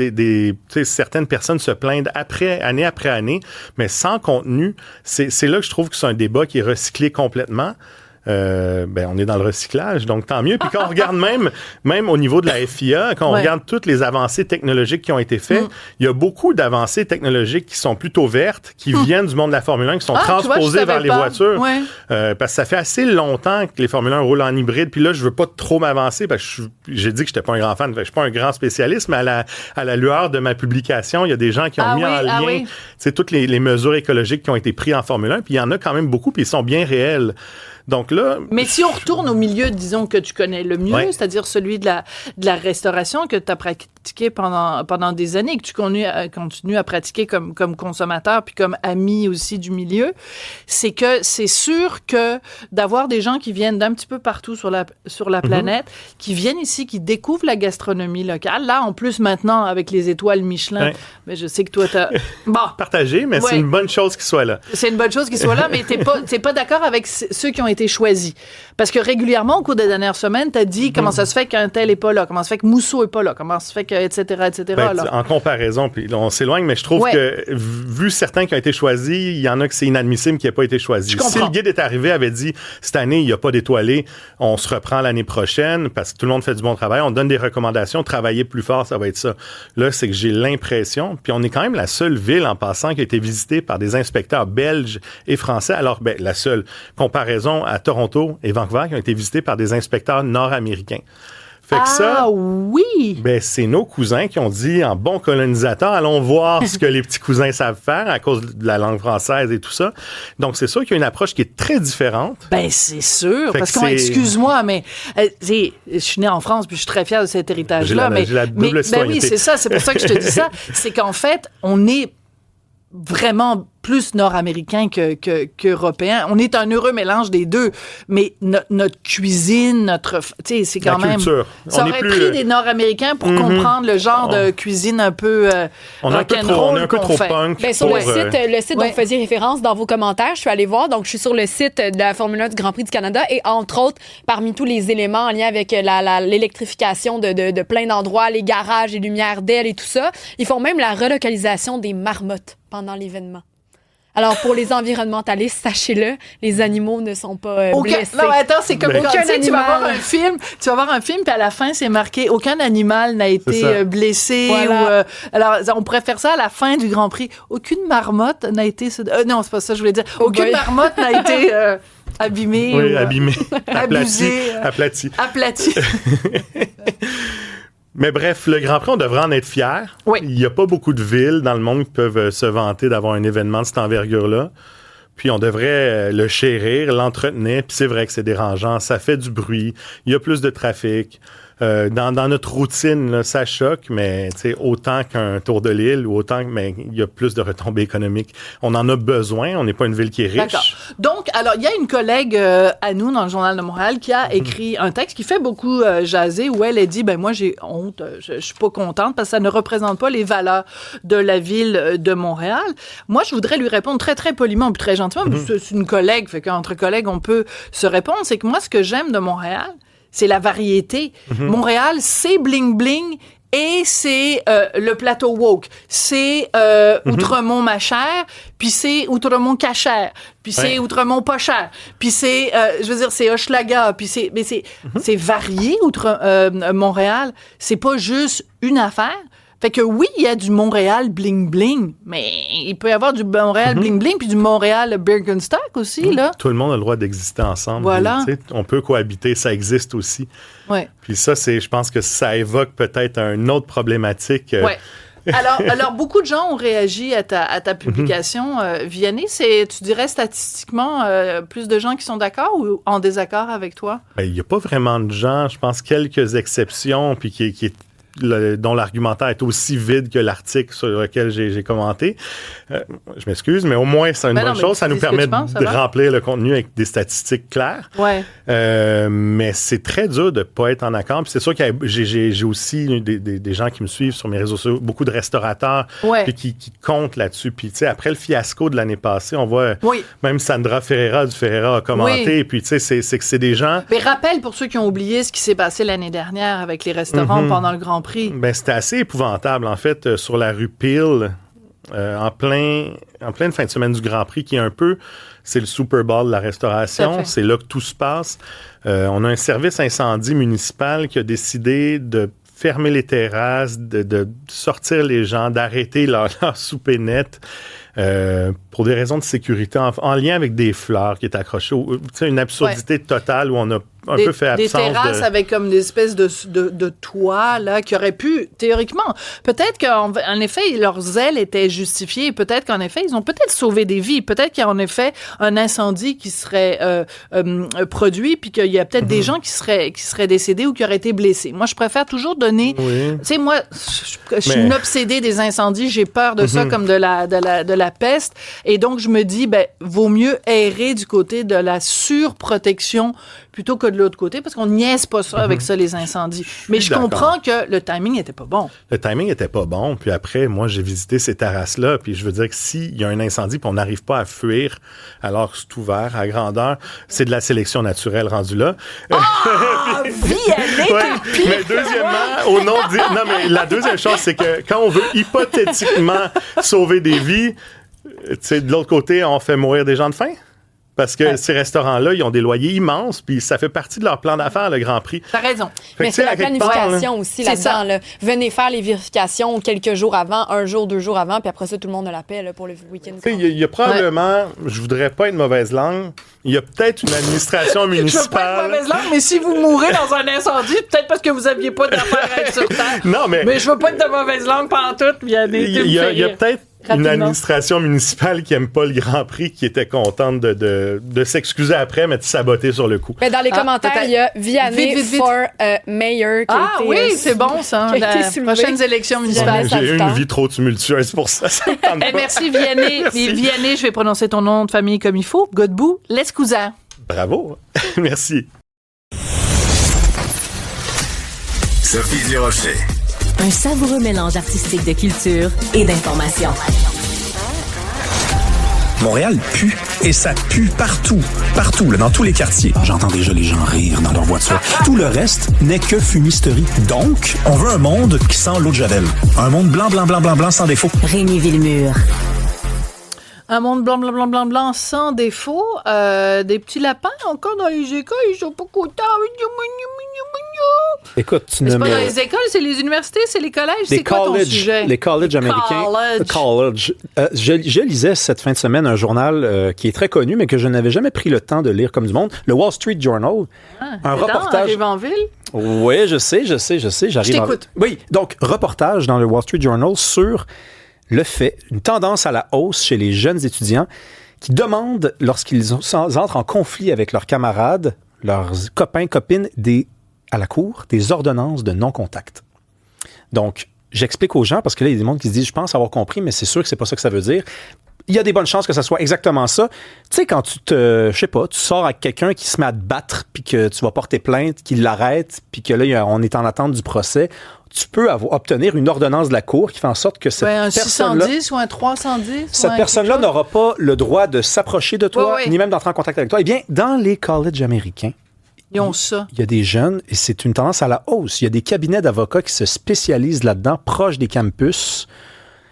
certaines personnes se plaindre année après année, mais sans contenu, c'est là que je trouve que c'est un débat qui est recyclé complètement. On est dans le recyclage, donc tant mieux. Puis quand on regarde même au niveau de la FIA, quand on regarde toutes les avancées technologiques qui ont été faites, il y a beaucoup d'avancées technologiques qui sont plutôt vertes, qui viennent du monde de la Formule 1, qui sont transposées vers les voitures. Parce que ça fait assez longtemps que les Formule 1 roulent en hybride. Puis là, je veux pas trop m'avancer parce que j'ai dit que j'étais pas un grand fan, je suis pas un grand spécialiste, mais à la lueur de ma publication, il y a des gens qui ont mis en lien toutes les mesures écologiques qui ont été prises en Formule 1. Puis il y en a quand même beaucoup, puis ils sont bien réels. Donc là, mais si on retourne au milieu, disons, que tu connais le mieux, c'est-à-dire celui de la restauration que tu as pratiqué pendant des années, que tu continues à pratiquer comme consommateur puis comme ami aussi du milieu, c'est que c'est sûr que d'avoir des gens qui viennent d'un petit peu partout sur la planète, qui viennent ici, qui découvrent la gastronomie locale. Là, en plus, maintenant, avec les étoiles Michelin, mais je sais que toi, t'as... Bon. Partagé, mais c'est une bonne chose qu'ils soient là. C'est une bonne chose qu'ils soient là, mais t'es pas d'accord avec ceux qui ont été choisis. Parce que régulièrement, au cours des dernières semaines, t'as dit comment ça se fait qu'un tel est pas là, comment ça se fait que Mousseau est pas là, comment ça se fait que, etc. Là. En comparaison, puis on s'éloigne, mais je trouve que, vu certains qui ont été choisis, il y en a que c'est inadmissible qui n'aient pas été choisis. Si le guide est arrivé, avait dit, cette année, il n'y a pas d'étoilé, on se reprend l'année prochaine, parce que tout le monde fait du bon travail, on donne des recommandations, travailler plus fort, ça va être ça. Là, c'est que j'ai l'impression, puis on est quand même la seule ville, en passant, qui a été visitée par des inspecteurs belges et français, alors, la seule comparaison à Toronto et Vancouver qui ont été visités par des inspecteurs nord-américains. Fait que oui! C'est nos cousins qui ont dit, en bon colonisateur, allons voir ce que les petits cousins savent faire à cause de la langue française et tout ça. Donc, c'est sûr qu'il y a une approche qui est très différente. C'est sûr. Parce que, excuse-moi, mais je suis née en France puis je suis très fière de cet héritage-là. J'ai la double citoyenneté. Oui, c'est ça. C'est pour ça que je te dis ça. C'est qu'en fait, on est vraiment plus nord-américain qu'européen. On est un heureux mélange des deux, mais notre cuisine, tu sais, c'est quand même... Culture. Ça aurait pris des nord-américains pour comprendre le genre de cuisine un peu on est un peu trop punk. Sur le site dont vous faisiez référence dans vos commentaires, je suis allée voir, donc je suis sur le site de la Formule 1 du Grand Prix du Canada et entre autres, parmi tous les éléments en lien avec l'électrification de plein d'endroits, les garages, les lumières d'ailes et tout ça, ils font même la relocalisation des marmottes pendant l'événement. Alors, pour les environnementalistes, sachez-le, les animaux ne sont pas blessés. Non, attends, c'est comme quand tu vas voir un film, puis à la fin, c'est marqué « Aucun animal n'a été blessé. Voilà. » alors, on pourrait faire ça à la fin du Grand Prix. « Aucune marmotte n'a été... non, c'est pas ça que je voulais dire. Aucune marmotte n'a été... abîmée. Oui, abîmée. Abusée. Aplatie. Mais bref, le Grand Prix, on devrait en être fiers. Oui. Il n'y a pas beaucoup de villes dans le monde qui peuvent se vanter d'avoir un événement de cette envergure-là. Puis on devrait le chérir, l'entretenir. Puis c'est vrai que c'est dérangeant, ça fait du bruit, il y a plus de trafic. Dans notre routine, là, ça choque, mais autant qu'un tour de l'île ou autant, mais il y a plus de retombées économiques. On en a besoin, on n'est pas une ville qui est riche. D'accord. Donc, alors, il y a une collègue à nous dans le Journal de Montréal qui a écrit un texte qui fait beaucoup jaser, où elle a dit, moi j'ai honte, je suis pas contente parce que ça ne représente pas les valeurs de la ville de Montréal. Moi, je voudrais lui répondre très, très poliment puis très gentiment. C'est une collègue, fait qu'entre collègues, on peut se répondre. C'est que moi, ce que j'aime de Montréal, c'est la variété. Montréal, c'est bling-bling et c'est le plateau woke. C'est Outremont ma chère, puis c'est Outremont cachère, puis c'est Outremont pas cher, puis c'est, c'est Hochelaga, puis c'est varié, Montréal. C'est pas juste une affaire. Fait que oui, il y a du Montréal bling-bling, mais il peut y avoir du Montréal bling-bling puis du Montréal Birkenstock aussi, là. Tout le monde a le droit d'exister ensemble. Voilà. Puis, on peut cohabiter, ça existe aussi. Ouais. Puis ça, je pense que ça évoque peut-être une autre problématique. Ouais. Alors, beaucoup de gens ont réagi à ta publication, Vianney. Tu dirais statistiquement plus de gens qui sont d'accord ou en désaccord avec toi? Il n'y a pas vraiment de gens, je pense quelques exceptions, puis dont l'argumentaire est aussi vide que l'article sur lequel j'ai commenté. Je m'excuse, mais au moins, c'est une bonne chose. Ça nous permet de remplir le contenu avec des statistiques claires. Ouais. Mais c'est très dur de ne pas être en accord. Puis c'est sûr que j'ai aussi des gens qui me suivent sur mes réseaux sociaux, beaucoup de restaurateurs puis qui comptent là-dessus. Puis, tu sais, après le fiasco de l'année passée, on voit même Sandra Ferreira du Ferreira a commenté. Puis, tu sais, c'est des gens... Mais rappelle pour ceux qui ont oublié ce qui s'est passé l'année dernière avec les restaurants pendant le Grand Prix. Ben, c'était assez épouvantable, en fait, sur la rue Peel, en pleine fin de semaine du Grand Prix, qui est un peu, c'est le Super Bowl de la restauration, c'est là que tout se passe. On a un service incendie municipal qui a décidé de fermer les terrasses, de sortir les gens, d'arrêter leur souper net. Pour des raisons de sécurité, en lien avec des fleurs qui est accrochées. Une absurdité totale où on a un peu fait absence des terrasses avec comme des espèces de toits là, qui auraient pu, théoriquement, peut-être qu'en effet, leur zèle était justifié. Peut-être qu'en effet, ils ont peut-être sauvé des vies. Peut-être qu'il y a en effet un incendie qui serait produit puis qu'il y a peut-être des gens qui seraient décédés ou qui auraient été blessés. Moi, je préfère toujours donner... Tu sais, moi, je suis une obsédée des incendies. J'ai peur de ça comme de la peste. Et donc, je me dis, vaut mieux errer du côté de la surprotection plutôt que de l'autre côté, parce qu'on niaise pas ça avec ça, les incendies. Mais je comprends que le timing n'était pas bon. Le timing n'était pas bon. Puis après, moi, j'ai visité ces terrasses-là, puis je veux dire que s'il y a un incendie puis on n'arrive pas à fuir alors que c'est ouvert à grandeur, c'est de la sélection naturelle rendue là. Ah! Mais deuxièmement, non, mais la deuxième chose, c'est que quand on veut hypothétiquement sauver des vies, tu sais, de l'autre côté, on fait mourir des gens de faim. Parce que ces restaurants-là, ils ont des loyers immenses, puis ça fait partie de leur plan d'affaires, le Grand Prix. T'as raison. Mais c'est la planification aussi là-dedans. Là. Venez faire les vérifications quelques jours avant, 1 jour, 2 jours avant, puis après ça, tout le monde a la paix là, pour le week-end. Il y a probablement, je voudrais pas être mauvaise langue, il y a peut-être une administration municipale... Je veux pas être mauvaise langue, mais si vous mourrez dans un incendie, peut-être parce que vous aviez pas d'affaires à être sur Terre. Non, mais je veux pas être de mauvaise langue pantoute, il y a peut-être une administration municipale qui aime pas le Grand Prix, qui était contente de s'excuser après, mais de saboter sur le coup. Mais dans les commentaires, il y a Vianney for mayor qui a été... oui, c'est bon, ça. Les prochaines élections municipales. J'ai eu une vie trop tumultueuse pour ça. Merci, Vianney. Vianney, je vais prononcer ton nom de famille comme il faut. Godbout, l'escousin. Bravo. Merci. Sophie Durocher. Un savoureux mélange artistique de culture et d'information. Montréal pue, et ça pue partout, là, dans tous les quartiers. J'entends déjà les gens rire dans leur voiture. Tout le reste n'est que fumisterie. Donc, on veut un monde qui sent l'eau de Javel. Un monde blanc, sans défaut. Rémi Villemur. Un monde blanc, sans défaut. Des petits lapins encore dans les écoles, ils sont pas contents. Écoute, c'est pas dans les écoles, c'est les universités, c'est les collèges. C'est quoi ton sujet? Les colleges américains. College. Je lisais cette fin de semaine un journal qui est très connu, mais que je n'avais jamais pris le temps de lire comme du monde. Le Wall Street Journal. Un reportage. Arrive en ville? Oui, je sais. J'arrive. Je t'écoute. Oui, donc, reportage dans le Wall Street Journal sur le fait, une tendance à la hausse chez les jeunes étudiants qui demandent, lorsqu'ils entrent en conflit avec leurs camarades, leurs copains, copines, à la cour, des ordonnances de non-contact. Donc, j'explique aux gens, parce que là, il y a des gens qui se disent, je pense avoir compris, mais c'est sûr que c'est pas ça que ça veut dire. Il y a des bonnes chances que ça soit exactement ça. Tu sais, quand tu sors avec quelqu'un qui se met à te battre, puis que tu vas porter plainte, qu'il l'arrête, puis que là, on est en attente du procès, tu peux obtenir une ordonnance de la cour qui fait en sorte que cette personne-là... un 610 ou un 310? Cette personne-là n'aura pas le droit de s'approcher de toi, ni même d'entrer en contact avec toi. Eh bien, dans les collèges américains, ils ont ça. Il y a des jeunes, et c'est une tendance à la hausse. Il y a des cabinets d'avocats qui se spécialisent là-dedans, proches des campus.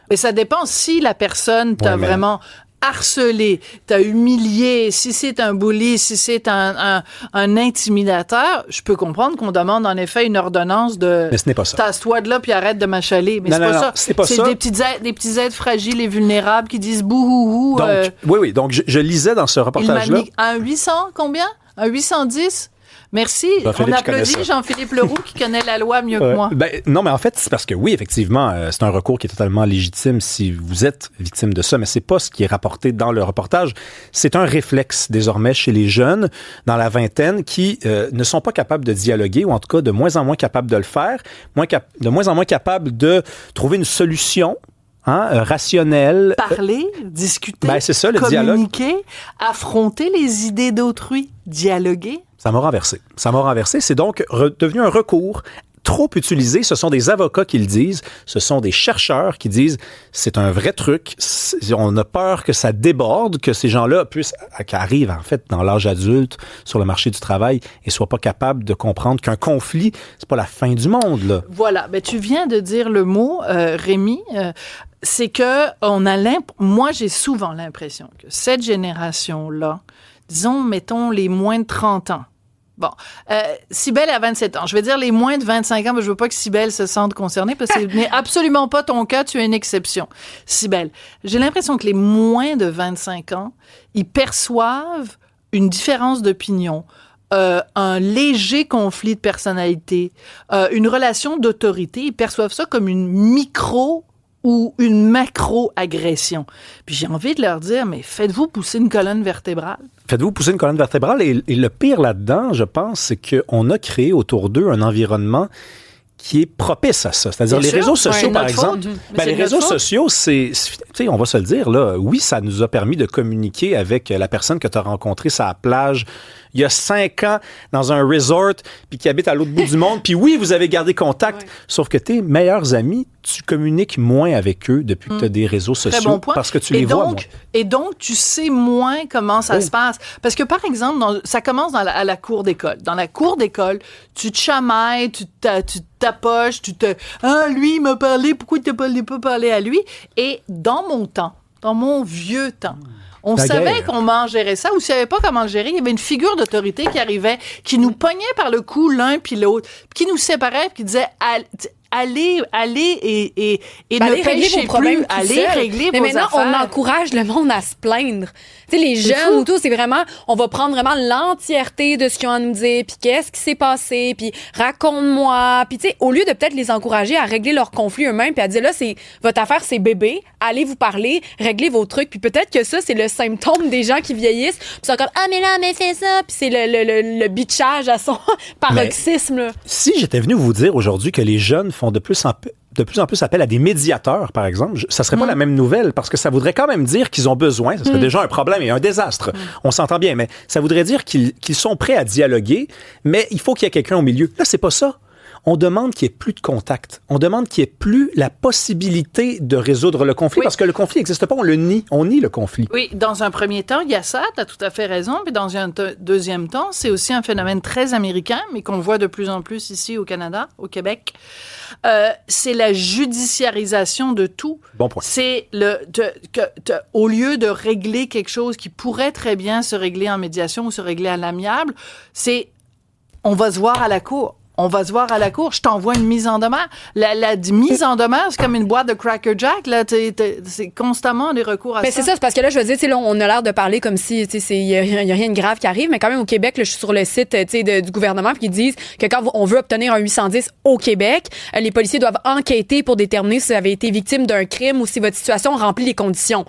Mais ça dépend si la personne t'a vraiment harcelé, t'as humilié, si c'est un bully, si c'est un intimidateur, je peux comprendre qu'on demande en effet une ordonnance de... Mais ce n'est pas ça. Tasse-toi de là puis arrête de m'achaler. Mais non, c'est pas ça. C'est des petits êtres fragiles et vulnérables qui disent bouhouhou. Donc, oui. Donc, je lisais dans ce reportage-là... Un 800, combien? Un 810? Merci. On applaudit Jean-Philippe Leroux qui connaît la loi mieux que moi. Non, mais en fait, c'est parce que oui, effectivement, c'est un recours qui est totalement légitime si vous êtes victime de ça, mais c'est pas ce qui est rapporté dans le reportage. C'est un réflexe désormais chez les jeunes dans la vingtaine qui ne sont pas capables de dialoguer ou en tout cas de moins en moins capables de le faire, de moins en moins capables de trouver une solution. Rationnel. Parler, discuter, c'est ça, le communiquer, dialogue. Affronter les idées d'autrui, dialoguer. Ça m'a renversé. C'est donc devenu un recours trop utilisé. Ce sont des avocats qui le disent. Ce sont des chercheurs qui disent c'est un vrai truc. On a peur que ça déborde, que ces gens-là arrivent en fait dans l'âge adulte sur le marché du travail et soient pas capables de comprendre qu'un conflit, c'est pas la fin du monde, là. Voilà. Ben, tu viens de dire le mot, Rémi. C'est que moi, j'ai souvent l'impression que cette génération-là, disons, mettons, les moins de 30 ans. Bon, Cybèle a 27 ans. Je vais dire les moins de 25 ans, mais je veux pas que Cybèle se sente concernée parce que ce n'est absolument pas ton cas, tu es une exception. Cybèle, j'ai l'impression que les moins de 25 ans, ils perçoivent une différence d'opinion, un léger conflit de personnalité, une relation d'autorité. Ils perçoivent ça comme une micro ou une macro-agression. Puis j'ai envie de leur dire, mais faites-vous pousser une colonne vertébrale. Faites-vous pousser une colonne vertébrale et le pire là-dedans, je pense, c'est qu'on a créé autour d'eux un environnement qui est propice à ça. C'est-à-dire les réseaux sociaux, par exemple. Les réseaux sociaux, on va se le dire, là, oui, ça nous a permis de communiquer avec la personne que tu as rencontrée sur la plage il y a 5 ans dans un resort puis qui habite à l'autre bout du monde. Puis oui, vous avez gardé contact, sauf que tes meilleurs amis, tu communiques moins avec eux depuis que tu as des réseaux sociaux. Très bon point. Parce que tu les vois moins. Et donc, tu sais moins comment ça se passe. Parce que, par exemple, ça commence à la cour d'école. Dans la cour d'école, tu te chamailles, tu t'approches, lui, il m'a parlé, pourquoi tu n'as pas parlé à lui? Et dans mon vieux temps, on savait comment gérer ça, ou si on savait pas comment le gérer, il y avait une figure d'autorité qui arrivait, qui nous pognait par le cou l'un puis l'autre, qui nous séparait, puis qui disait allez et ne pêchez plus, allez régler vos affaires. Mais maintenant, on encourage le monde à se plaindre. Tu sais, les jeunes ou tout, c'est vraiment, on va prendre vraiment l'entièreté de ce qu'ils ont à nous dire, puis qu'est-ce qui s'est passé, puis raconte-moi, puis tu sais, au lieu de peut-être les encourager à régler leurs conflits eux-mêmes, puis à dire là, votre affaire, c'est bébé, allez vous parler, réglez vos trucs, puis peut-être que ça, c'est le symptôme des gens qui vieillissent, puis c'est encore mais fais ça, puis c'est le bitchage à son paroxysme. Là. Si j'étais venu vous dire aujourd'hui que les jeunes font de plus en plus appel à des médiateurs, par exemple, ça serait pas la même nouvelle, parce que ça voudrait quand même dire qu'ils ont besoin, ça serait déjà un problème et un désastre, on s'entend bien, mais ça voudrait dire qu'ils sont prêts à dialoguer, mais il faut qu'il y ait quelqu'un au milieu. Là, c'est pas ça. On demande qu'il n'y ait plus de contact. On demande qu'il n'y ait plus la possibilité de résoudre le conflit, parce que le conflit n'existe pas, on nie le conflit. Oui, dans un premier temps, il y a ça, tu as tout à fait raison, puis dans un deuxième temps, c'est aussi un phénomène très américain, mais qu'on voit de plus en plus ici au Canada, au Québec. C'est la judiciarisation de tout. Bon point. C'est au lieu de régler quelque chose qui pourrait très bien se régler en médiation ou se régler à l'amiable, c'est on va se voir à la cour. On va se voir à la cour, je t'envoie une mise en demeure. La mise en demeure, c'est comme une boîte de Cracker Jack. Là, c'est constamment des recours à ça. C'est ça, c'est parce que là, je veux dire, là, on a l'air de parler comme si il y a rien de grave qui arrive, mais quand même au Québec, là, je suis sur le site du gouvernement puis ils disent que quand on veut obtenir un 810 au Québec, les policiers doivent enquêter pour déterminer si vous avez été victime d'un crime ou si votre situation remplit les conditions.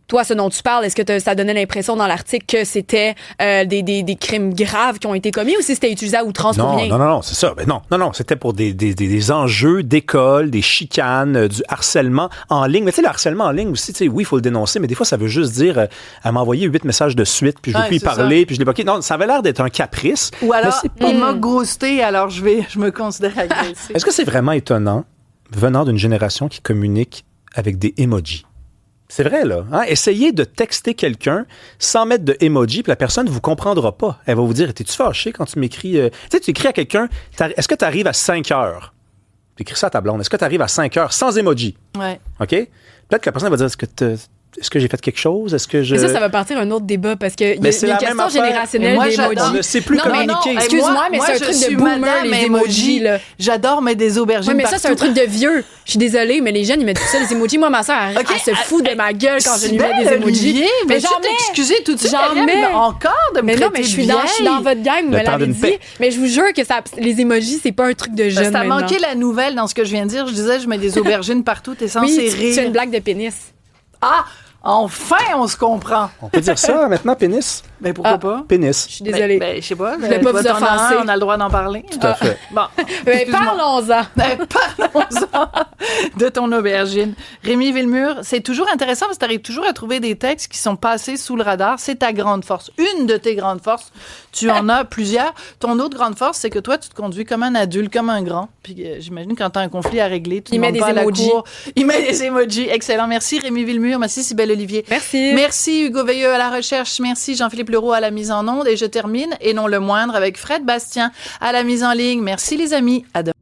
Toi, ce dont tu parles, est-ce que ça donnait l'impression dans l'article que c'était des crimes graves qui ont été commis ou si c'était utilisé à outrance pour rien? Non, c'est ça. Ben non, c'était pour des enjeux d'école, des chicanes, du harcèlement en ligne. Mais tu sais, le harcèlement en ligne aussi, tu sais, oui, il faut le dénoncer, mais des fois, ça veut juste dire elle m'a envoyé 8 messages de suite, puis je veux plus y parler, puis je l'ai bloqué. Non, ça avait l'air d'être un caprice. Ou alors, il m'a ghosté, alors je me considère agressé. Est-ce que c'est vraiment étonnant, venant d'une génération qui communique avec des emojis? C'est vrai, là. Hein? Essayez de texter quelqu'un sans mettre de emoji, puis la personne ne vous comprendra pas. Elle va vous dire, t'es-tu fâché quand tu m'écris... Tu sais, tu écris à quelqu'un, est-ce que tu arrives à 5 heures? Tu écris ça à ta blonde. Est-ce que tu arrives à 5 heures sans emoji? Ouais. OK? Peut-être que la personne va dire, est-ce que est-ce que j'ai fait quelque chose? Est-ce que je... Mais ça va partir un autre débat parce qu'il y a une question générationnelle des emojis. On ne sait plus communiquer. Excuse-moi, mais c'est un truc de boomer, les emojis. Là. J'adore mettre des aubergines mais partout. Ça, c'est un truc de vieux. Je suis désolée, mais les jeunes, ils mettent tout ça, les emojis. Moi, ma soeur, elle se fout de ma gueule quand je lui mets des emojis. Mais j'en mets. Excusez tout de suite, j'en mets encore de me traiter de vieille. Je suis dans votre gang, vous me l'avez dit. Mais je vous jure que les emojis, c'est pas un truc de jeune. T'as manqué la nouvelle dans ce que je viens de dire. Je disais, je mets des aubergines partout. T'es censé rire. C'est une blague de pénis. Ah! Enfin, on se comprend. On peut dire ça maintenant, pénis? Mais pourquoi pas? Pénis. Je suis désolée. Je sais pas. Je vais pas vous offenser. On a le droit d'en parler. Tout à fait. Bon. Parlons-en. Parlons-en de ton aubergine. Rémi Villemur, c'est toujours intéressant parce que tu arrives toujours à trouver des textes qui sont passés sous le radar. C'est ta grande force. Une de tes grandes forces. Tu en as plusieurs. Ton autre grande force, c'est que toi, tu te conduis comme un adulte, comme un grand. Puis j'imagine quand tu as un conflit à régler, tu demandes pas à la cour. Il met des emojis. Excellent. Merci Rémi Villemur. Merci Cybèle Olivier. Merci. Merci Hugo Veilleux à la recherche. Merci Jean-Philippe Leroux à la mise en onde. Et je termine, et non le moindre, avec Fred Bastien à la mise en ligne. Merci les amis. À demain.